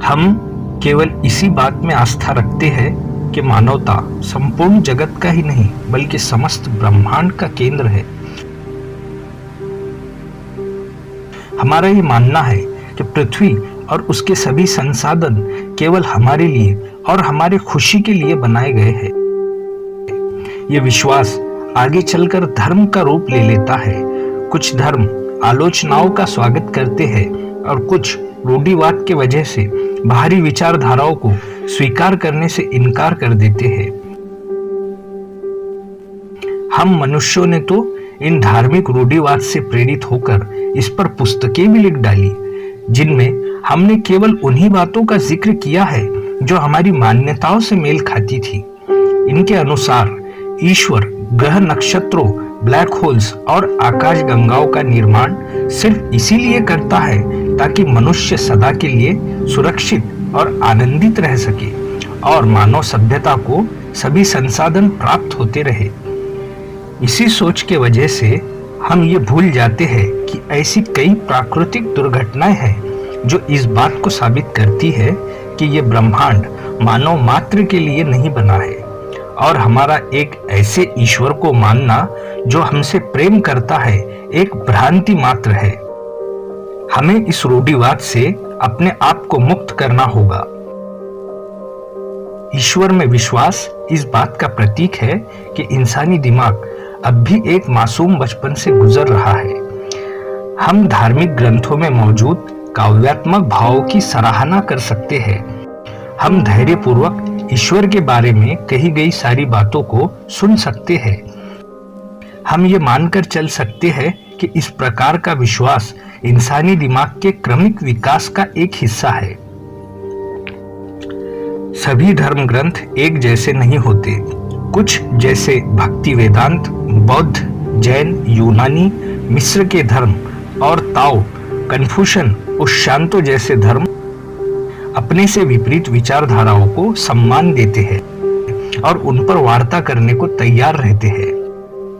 हम केवल इसी बात में आस्था रखते हैं कि मानवता संपूर्ण जगत का ही नहीं बल्कि समस्त ब्रह्मांड का केंद्र है। हमारा ये मानना है कि पृथ्वी और उसके सभी संसाधन केवल हमारे लिए और हमारे खुशी के लिए बनाए गए हैं। ये विश्वास आगे चलकर धर्म का रूप ले लेता है। कुछ धर्म आलोचनाओं का स्वागत करते हैं और कुछ रूढ़िवाद के वजह से बाहरी विचारधाराओं को स्वीकार करने से इनकार कर देते हैं। हम मनुष्यों ने तो इन धार्मिक रूढ़िवाद से प्रेरित होकर इस पर पुस्तकें भी लिख डाली, जिनमें हमने केवल उन्हीं बातों का जिक्र किया है जो हमारी मान्यताओं से मेल खाती थी। इनके अनुसार ईश्वर ग्रह नक्षत्रों, ब्लैक होल्स और आकाश गंगाओं का निर्माण सिर्फ इसीलिए करता है ताकि मनुष्य सदा के लिए सुरक्षित और आनंदित रह सके और मानव सभ्यता को सभी संसाधन प्राप्त होते रहे। इसी सोच के वजह से हम ये भूल जाते हैं कि ऐसी कई प्राकृतिक दुर्घटनाएं हैं जो इस बात को साबित करती है कि ये ब्रह्मांड मानव मात्र के लिए नहीं बना है और हमारा एक ऐसे ईश्वर को मानना जो हमसे प्रेम करता है एक भ्रांति मात्र है। हमें इस रूढ़िवाद से अपने आप को मुक्त करना होगा। ईश्वर में विश्वास इस बात का प्रतीक है कि इंसानी दिमाग अब भी एक मासूम बचपन से गुजर रहा है। हम धार्मिक ग्रंथों में मौजूद काव्यात्मक भावों की सराहना कर सकते हैं। हम धैर्यपूर्वक ईश्वर के बारे में कही गई सारी बातों को सुन सकते हैं। हम ये मानकर चल सकते हैं कि इस प्रकार का विश्वास इंसानी दिमाग के क्रमिक विकास का एक हिस्सा है। सभी धर्म ग्रंथ एक जैसे नहीं होते। कुछ जैसे भक्ति वेदांत, बौद्ध, जैन, यूनानी, मिस्र के धर्म और ताओ, कन्फ्यूशन और शांतो जैसे धर्म अपने से विपरीत विचारधाराओं को सम्मान देते हैं और उन पर वार्ता करने को तैयार रहते हैं।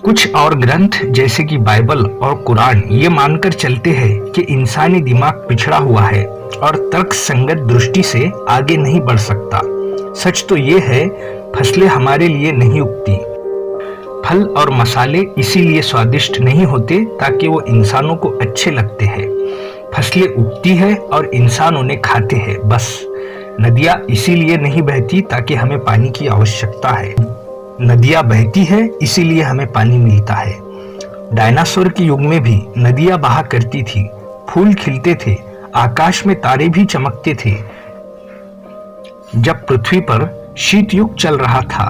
कुछ और ग्रंथ जैसे कि बाइबल और कुरान ये मानकर चलते हैं कि इंसानी दिमाग पिछड़ा हुआ है और तर्क संगत दृष्टि से आगे नहीं बढ़ सकता। सच तो ये है, फसलें हमारे लिए नहीं उगती। फल और मसाले इसीलिए स्वादिष्ट नहीं होते ताकि वो इंसानों को अच्छे लगते हैं। फसलें उगती है और इंसान उन्हें खाते हैं, बस। नदियाँ इसीलिए नहीं बहती ताकि हमें पानी की आवश्यकता है। नदियाँ बहती है इसीलिए हमें पानी मिलता है। डायनासोर के युग में भी नदियाँ बहा करती थी, फूल खिलते थे, आकाश में तारे भी चमकते थे। जब पृथ्वी पर शीत युग चल रहा था,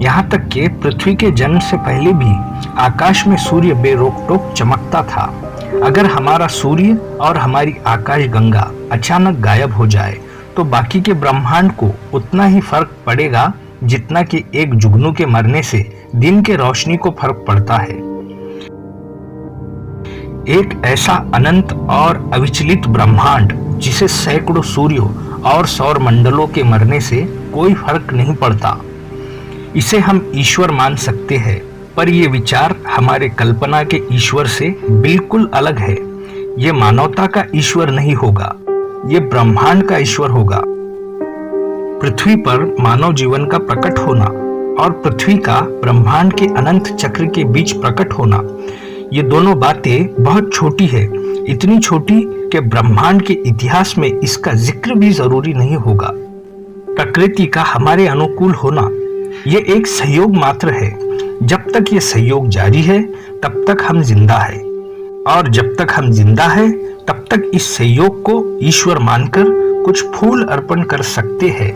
यहाँ तक कि पृथ्वी के जन्म से पहले भी आकाश में सूर्य बेरोक टोक चमकता था। अगर हमारा सूर्य और हमारी आकाश गंगा अचानक गायब हो जाए तो बाकी के ब्रह्मांड को उतना ही फर्क पड़ेगा जितना कि एक जुगनू के मरने से दिन के रोशनी को फर्क पड़ता है। एक ऐसा अनंत और अविचलित ब्रह्मांड जिसे सैकड़ों सूर्यों और सौर मंडलों के मरने से कोई फर्क नहीं पड़ता, इसे हम ईश्वर मान सकते हैं। पर यह विचार हमारे कल्पना के ईश्वर से बिल्कुल अलग है। ये मानवता का ईश्वर नहीं होगा, ये ब्रह्मांड का ईश्वर होगा। पृथ्वी पर मानव जीवन का प्रकट होना और पृथ्वी का ब्रह्मांड के अनंत चक्र के बीच प्रकट होना, ये दोनों बातें बहुत छोटी है, इतनी छोटी कि ब्रह्मांड के इतिहास में इसका जिक्र भी जरूरी नहीं होगा। प्रकृति का हमारे अनुकूल होना ये एक सहयोग मात्र है। जब तक ये सहयोग जारी है तब तक हम जिंदा है, और जब तक हम जिंदा है तब तक इस सहयोग को ईश्वर मानकर कुछ फूल अर्पण कर सकते हैं।